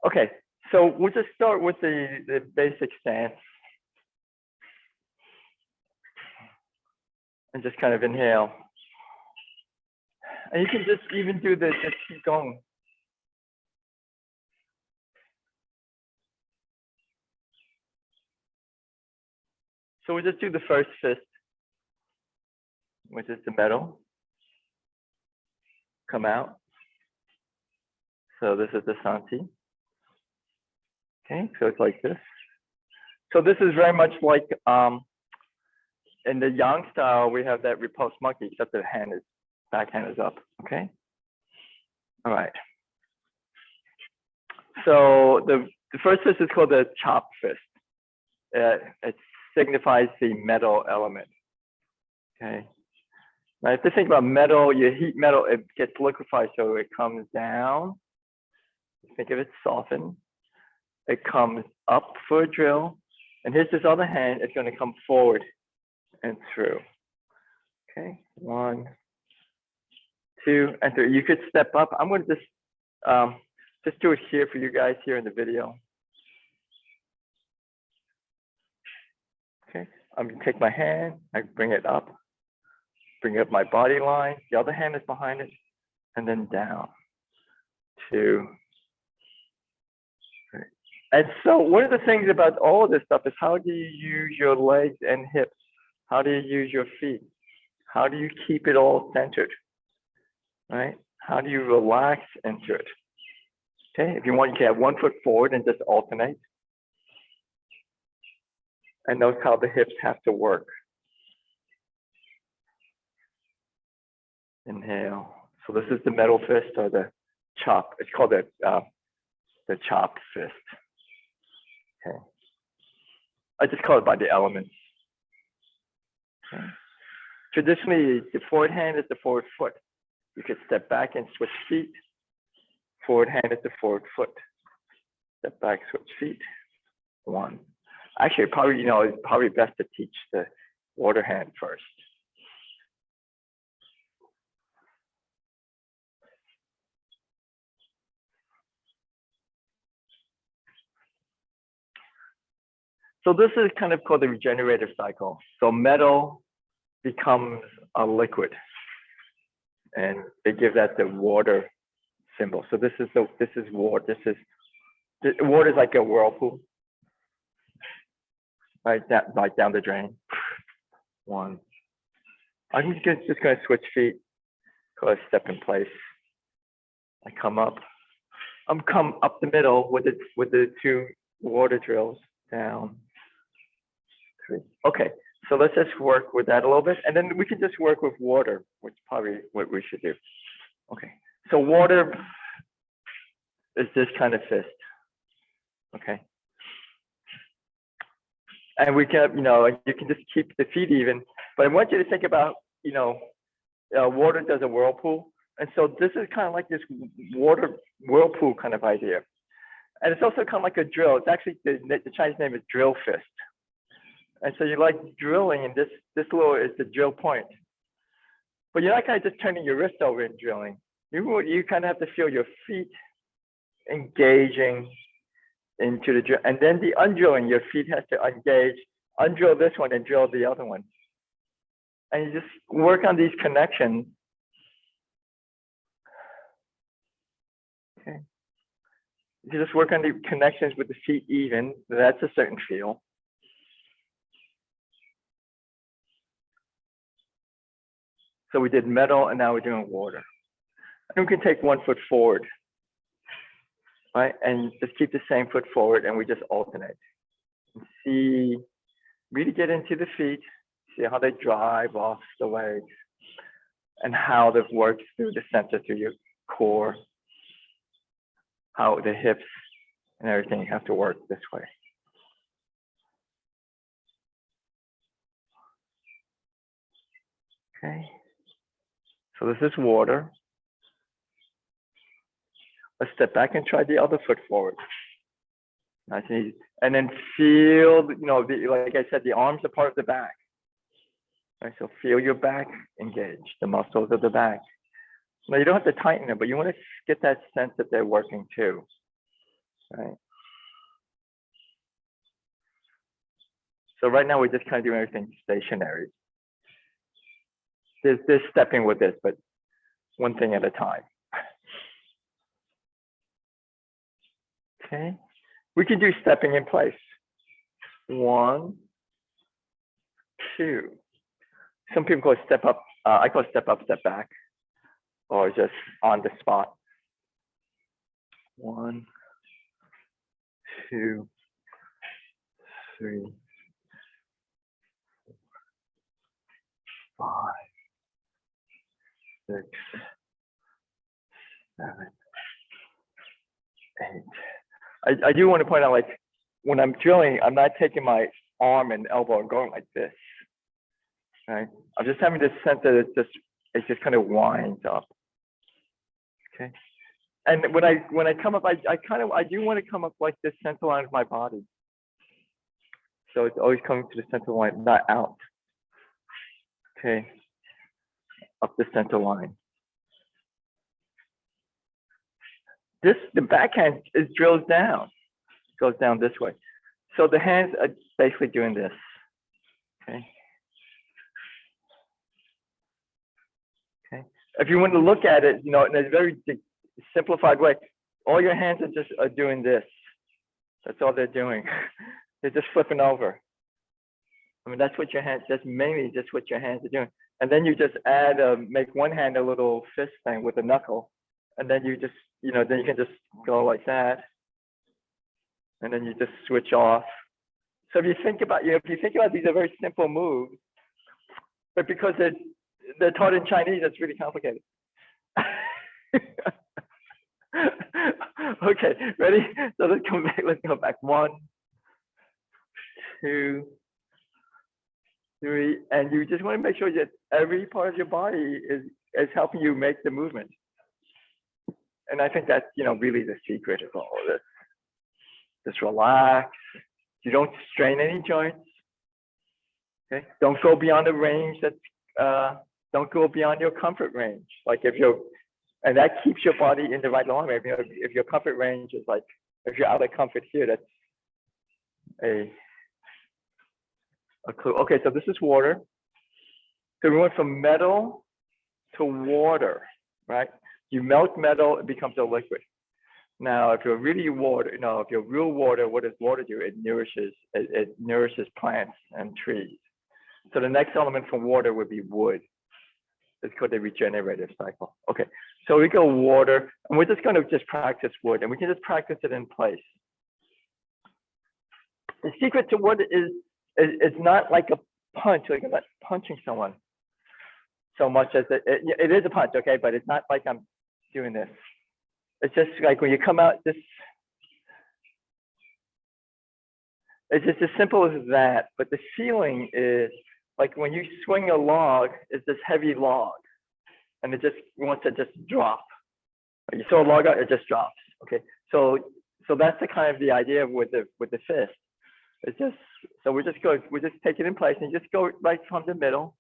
Okay, so we'll just start with the basic stance. And just kind of inhale. And you can just even do this, just keep going. So we'll just do the first fist, which is the metal. Come out. So this is the Santi. Okay, so it's like this. So this is very much like in the Yang style, we have that repulsed monkey, except the hand is, back hand is up, okay? All right. So the first fist is called the chop fist. It signifies the metal element, okay? Now, if you think about metal, you heat metal, it gets liquefied, so it comes down. Think of it soften. It comes up for a drill. And here's this other hand, it's going to come forward and through. Okay, 1, 2, and 3. You could step up. I'm going to just do it here for you guys here in the video. Okay, I'm going to take my hand, I bring it up my body line. The other hand is behind it, and then down. 2. And so one of the things about all of this stuff is how do you use your legs and hips? How do you use your feet? How do you keep it all centered, right? How do you relax into it? Okay, if you want, you can have 1 foot forward and just alternate. And notice how the hips have to work. Inhale. So this is the metal fist or the chop. It's called the chop fist. Okay. I just call it by the elements. Okay. Traditionally, the forward hand is the forward foot. You could step back and switch feet. Forward hand is the forward foot. Step back, switch feet. 1. Actually, probably, it's probably best to teach the water hand first. So this is kind of called the regenerative cycle. So metal becomes a liquid, and they give that the water symbol. So this is water. Water is like a whirlpool, right? Like down the drain. 1. I'm just going to switch feet. Go a step in place. I come up. I'm come up the middle with the 2 water drills down. 3. Okay, so let's just work with that a little bit, and then we can just work with water, which is probably what we should do. Okay, so water is this kind of fist. Okay, and we can, you can just keep the feet even, but I want you to think about, water does a whirlpool, and so this is kind of like this water whirlpool kind of idea, and it's also kind of like a drill. It's actually the Chinese name is drill fist. And so you like drilling, and this little is the drill point. But you're not kind of just turning your wrist over and drilling. You kind of have to feel your feet engaging into the drill. And then the undrilling, your feet has to engage, undrill this one and drill the other one. And you just work on these connections. Okay. You just work on the connections with the feet even. That's a certain feel. So we did metal, and now we're doing water. And we can take 1 foot forward, right? And just keep the same foot forward, and we just alternate. And see, really get into the feet, see how they drive off the legs, and how that works through the center, through your core, how the hips and everything have to work this way. Okay. So this is water. Let's step back and try the other foot forward. Nice and easy. And then feel, like I said, the arms are part of the back. Right, so feel your back engage, the muscles of the back. Now you don't have to tighten them, but you want to get that sense that they're working too. right? So right now we're just kind of doing everything stationary. There's stepping with this, but one thing at a time. Okay, we can do stepping in place. 1, 2. Some people call it step up. I call it step up, step back, or just on the spot. 1, 2, 3, 5, 6, 7, 8. I do want to point out, like, when I'm drilling, I'm not taking my arm and elbow and going like this. Right? I'm just having this sense that it just kind of winds up. Okay. And when I come up, I do want to come up like this center line of my body. So it's always coming to the center line, not out. Okay. Up the center line. The backhand is drills down. It goes down this way. So the hands are basically doing this. Okay. Okay. If you want to look at it, in a very simplified way, all your hands are doing this. That's all they're doing. They're just flipping over. I mean, that's mainly just what your hands are doing. And then you just add, make one hand a little fist thing with a knuckle. And then you just, then you can just go like that. And then you just switch off. So if you think about, these are very simple moves, but because they're taught in Chinese, it's really complicated. Okay, ready? So let's go back. 1, 2, 3, and you just want to make sure that every part of your body is helping you make the movement. And I think that's, really the secret of all of this. Just relax. You don't strain any joints. Okay. Don't go beyond the range don't go beyond your comfort range. Like and that keeps your body in the right alignment. If your comfort range is like, if you're out of comfort here, that's a clue. Okay, so this is water. So we went from metal to water, right? You melt metal, it becomes a liquid. Now, if you're really water, if you're real water, what does water do? It nourishes plants and trees. So the next element from water would be wood. It's called the regenerative cycle. Okay, so we go water, and we're just going to practice wood, and we can just practice it in place. The secret to wood is it's not like a punch, like I'm not punching someone so much as it is a punch, okay, but it's not like I'm doing this. It's just like when you come out, it's just as simple as that. But the feeling is like when you swing a log, it's this heavy log, and it just wants to just drop. You throw a log out, it just drops. Okay, so that's the kind of the idea with the fist. It's just we just take it in place and just go right from the middle.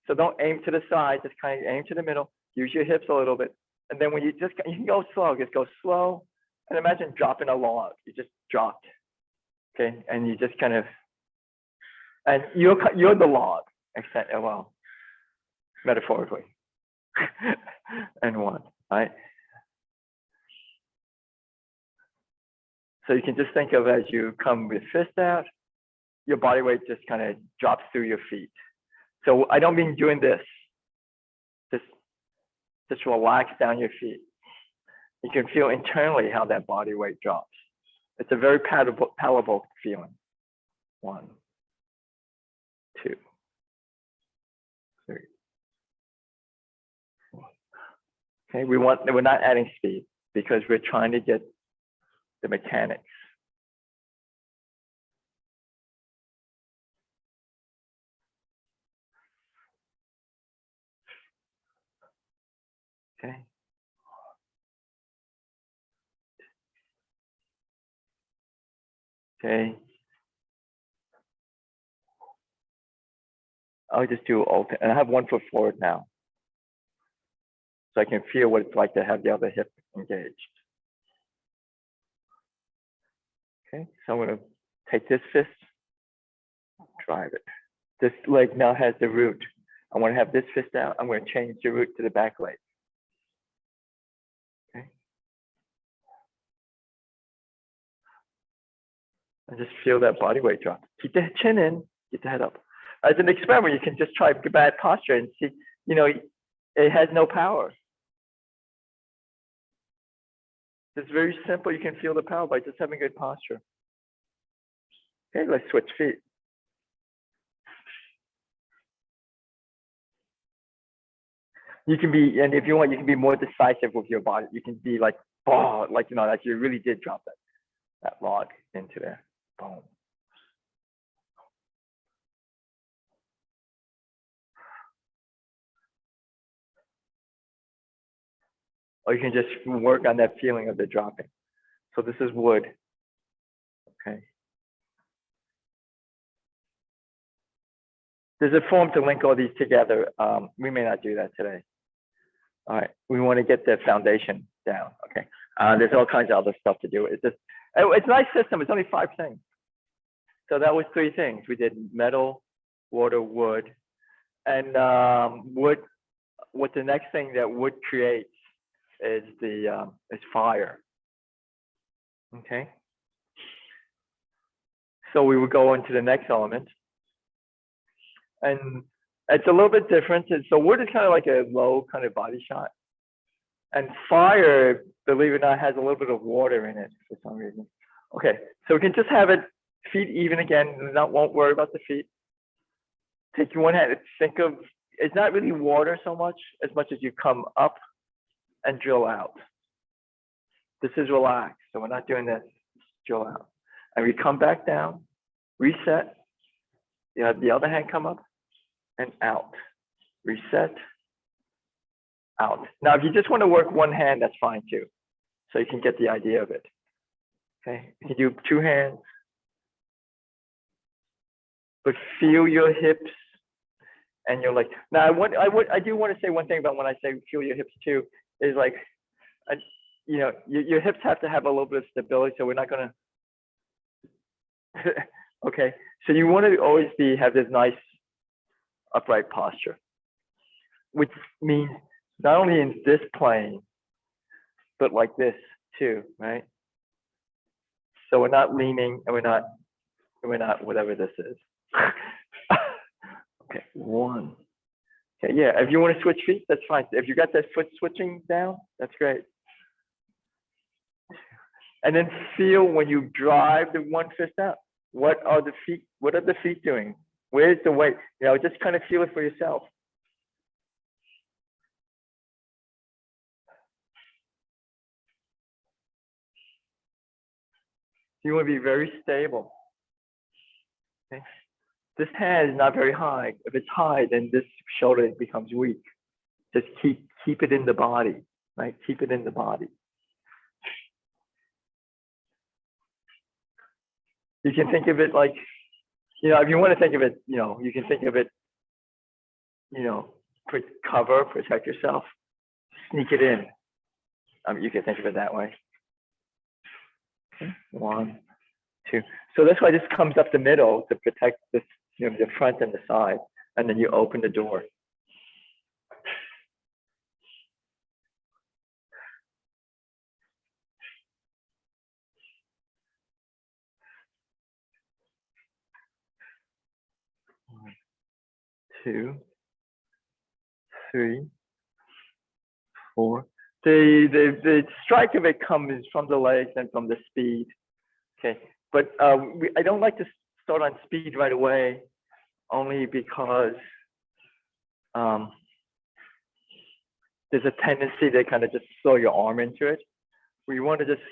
So don't aim to the side, just kind of aim to the middle. Use your hips a little bit. And then when you can go slow, just go slow. And imagine dropping a log. You just dropped, okay? And you just kind of, and you're the log, except, well, metaphorically. And 1, right? So you can just think of as you come with fist out, your body weight just kind of drops through your feet. So I don't mean doing this. Just relax down your feet. You can feel internally how that body weight drops. It's a very palatable feeling. 1, 2, 3, 4. Okay, we're not adding speed because we're trying to get the mechanics. Okay. Okay. I'll just do alternate, and I have 1 foot forward now. So I can feel what it's like to have the other hip engaged. Okay, so I'm going to take this fist, drive it. This leg now has the root. I want to have this fist out. I'm going to change the root to the back leg. Okay. And just feel that body weight drop. Keep the chin in, keep the head up. As an experiment, you can just try bad posture and see, you know, it has no power. It's very simple. You can feel the power by just having good posture. Okay, let's switch feet. You can be, and if you want, you can be more decisive with your body. You can be like, oh, like, you know, like you really did drop that log into there. Boom. Or you can just work on that feeling of the dropping. So this is wood. Okay. There's a form to link all these together. We may not do that today. All right. We want to get the foundation down. Okay. There's all kinds of other stuff to do. It's a nice system. It's only 5 things. So that was 3 things. We did metal, water, wood, and wood. What the next thing that wood creates is is fire. Okay. So we would go into the next element, and it's a little bit different. So wood is kind of like a low kind of body shot, and fire, believe it or not, has a little bit of water in it for some reason. Okay, so we can just have it feet even again. Won't worry about the feet. Take your one hand. Think of, it's not really water so much as you come up and drill out. This is relaxed, so we're not doing this. Drill out, and we come back down, reset. You have the other hand come up and out. Reset, out. Now, if you just want to work one hand, that's fine too. So you can get the idea of it. Okay, you can do 2 hands, but feel your hips and your legs. Now, I do want to say one thing about when I say feel your hips too, is like, you know, your hips have to have a little bit of stability, so we're not going to. Okay, so you want to always have this nice upright posture, which means not only in this plane, but like this too, right? So we're not leaning, and we're not whatever this is. Okay, 1. Okay, yeah. If you want to switch feet, that's fine. If you got that foot switching down, that's great. And then feel when you drive the one fist out. What are the feet doing? Where's the weight? You know, just kind of feel it for yourself. You want to be very stable. Okay. This hand is not very high. If it's high, then this shoulder becomes weak. Just keep it in the body, right? Keep it in the body. You can think of it like, you know, if you want to think of it, you know, you can think of it, you know, protect yourself, sneak it in. You can think of it that way. Okay. 1, 2. So that's why this comes up the middle to protect this, you know, the front and the side, and then you open the door. One, 2, 3, 4. The strike of it comes from the legs and from the speed. Okay, but I don't like to start on speed right away, only because there's a tendency to kind of just throw your arm into it. We want to just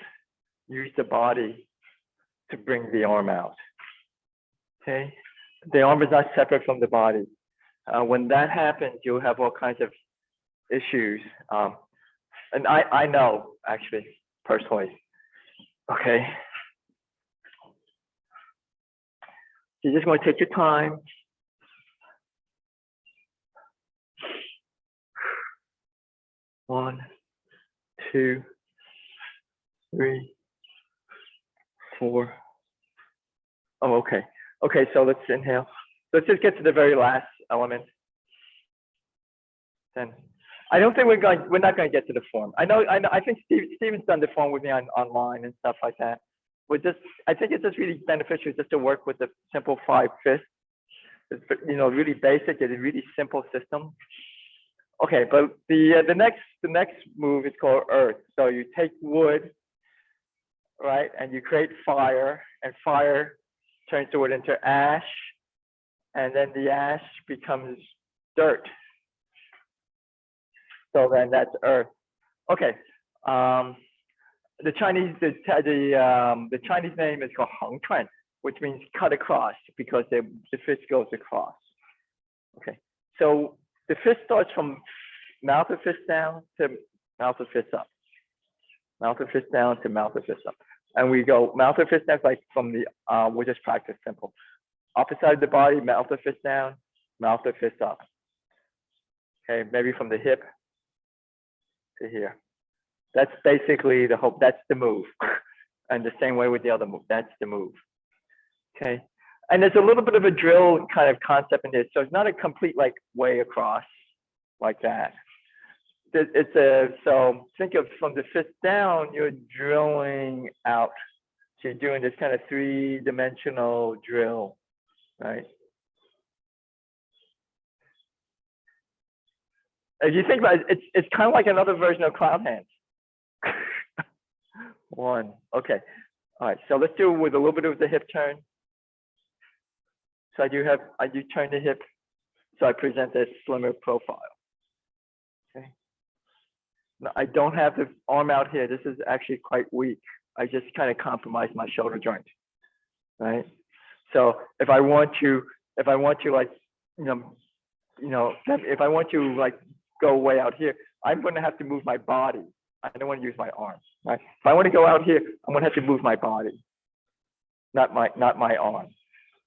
use the body to bring the arm out. Okay, the arm is not separate from the body. When that happens, you'll have all kinds of issues. And I know, actually, personally. Okay. You just want to take your time. One, 2, 3, 4, Oh, okay. Okay, so let's inhale. Let's just get to the very last element. Then I don't think we're not going to get to the form. I know, I think Steven's done the form with me online and stuff like that. I think it's just really beneficial just to work with the simple 5/5. It's, really basic. It's a really simple system. Okay, but the next move is called earth. So you take wood, right, and you create fire, and fire turns the wood into ash, and then the ash becomes dirt. So then that's earth. Okay. The Chinese name is called Heng Chuan, which means cut across because the fist goes across. Okay. So the fist starts from mouth of fist down to mouth of fist up. Mouth of fist down to mouth of fist up. And we go mouth of fist down, like from the, we'll just practice simple. Opposite side of the body, mouth of fist down, mouth of fist up. Okay, maybe from the hip to here. That's basically the hope. That's the move. And the same way with the other move. That's the move. Okay. And there's a little bit of a drill kind of concept in this. So it's not a complete like way across like that. So think of from the fist down, you're drilling out. So you're doing this kind of 3-dimensional drill, right? If you think about it, it's kind of like another version of clown hands. 1, okay. All right, so let's do it with a little bit of the hip turn. So I do turn the hip, so I present a slimmer profile. Okay. Now, I don't have the arm out here. This is actually quite weak. I just kind of compromise my shoulder joint, right? So if I want to like, if I want to like go way out here, I'm going to have to move my body. I don't want to use my arms, right? If I want to go out here, I'm going to have to move my body, not my arm.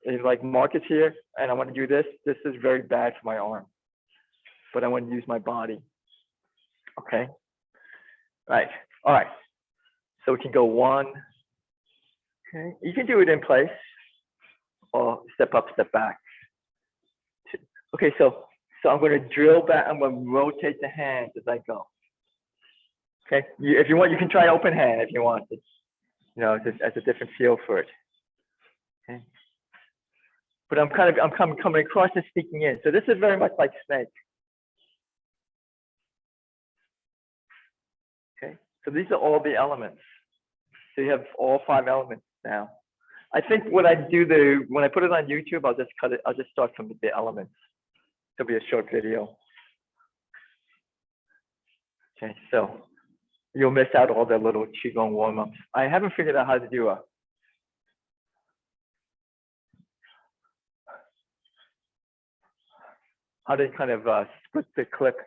It's like Marcus here, and I want to do this. This is very bad for my arm, but I want to use my body. Okay. Right. All right. So we can go 1. Okay. You can do it in place, or step up, step back. 2. Okay. So I'm going to drill back. I'm going to rotate the hands as I go. Okay. If you want, you can try open hand if you want. Just as a different feel for it. Okay. But I'm coming across and sneaking in. So this is very much like snake. Okay. So these are all the elements. So you have all 5 elements now. I think when I put it on YouTube, I'll just cut it. I'll just start from the elements. It'll be a short video. Okay. So you'll miss out all the little Qigong warm-ups. I haven't figured out how to do how to kind of split the clip,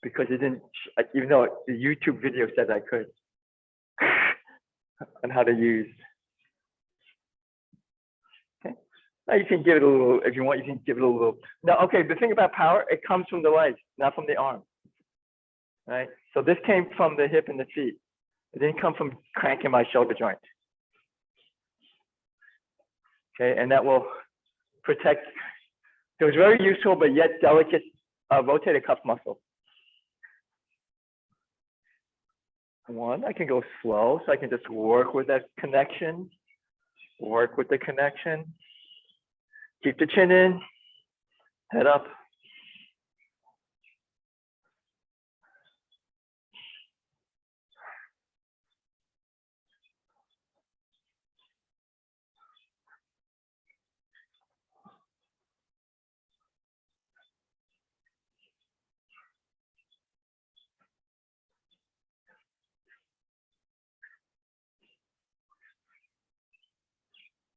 because it didn't, even though the YouTube video said I could, and how to use. Okay. Now you can give it a little, if you want, you can give it a little. Now, okay, the thing about power, it comes from the legs, not from the arm. Right? So this came from the hip and the feet. It didn't come from cranking my shoulder joint. Okay, and that will protect. So it's very useful, but yet delicate rotator cuff muscle. 1, I can go slow, so I can just work with that connection. Work with the connection. Keep the chin in, head up.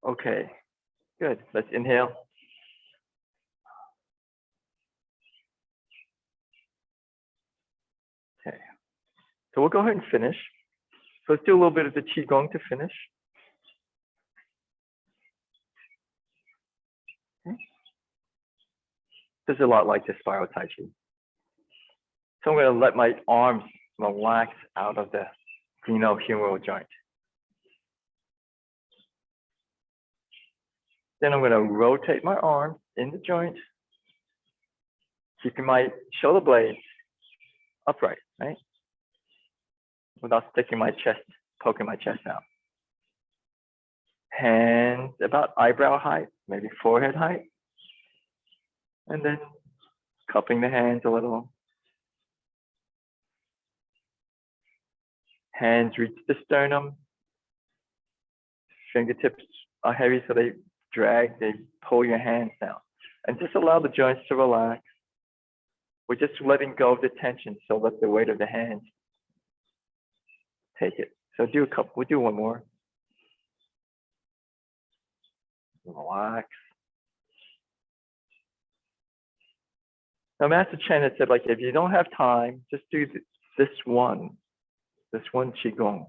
Okay, good. Let's inhale. Okay, so we'll go ahead and finish. So let's do a little bit of the Qigong to finish. Okay. This is a lot like the spiral Tai Chi. So I'm going to let my arms relax out of the glenohumeral joint. Then I'm going to rotate my arms in the joint, keeping my shoulder blades upright, right? Without sticking my chest, poking my chest out. Hands about eyebrow height, maybe forehead height. And then cupping the hands a little. Hands reach the sternum. Fingertips are heavy, so they drag, they pull your hands down. And just allow the joints to relax. We're just letting go of the tension, so let the weight of the hands take it. So do a couple, we'll do one more. Relax. Now, Master Chen had said, like, if you don't have time, just do this one Qigong.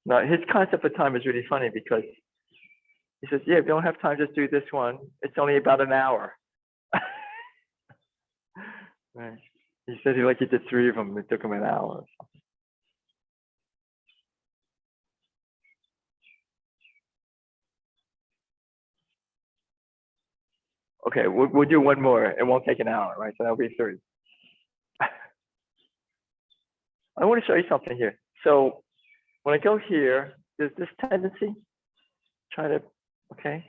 Now, his concept of time is really funny because he says, yeah, if you don't have time, just do this one. It's only about an hour. Right. He said he did 3 of them. It took him an hour. Okay, we'll do one more. It won't take an hour, right? So that'll be 3. I want to show you something here. So when I go here, there's this tendency, try to, okay?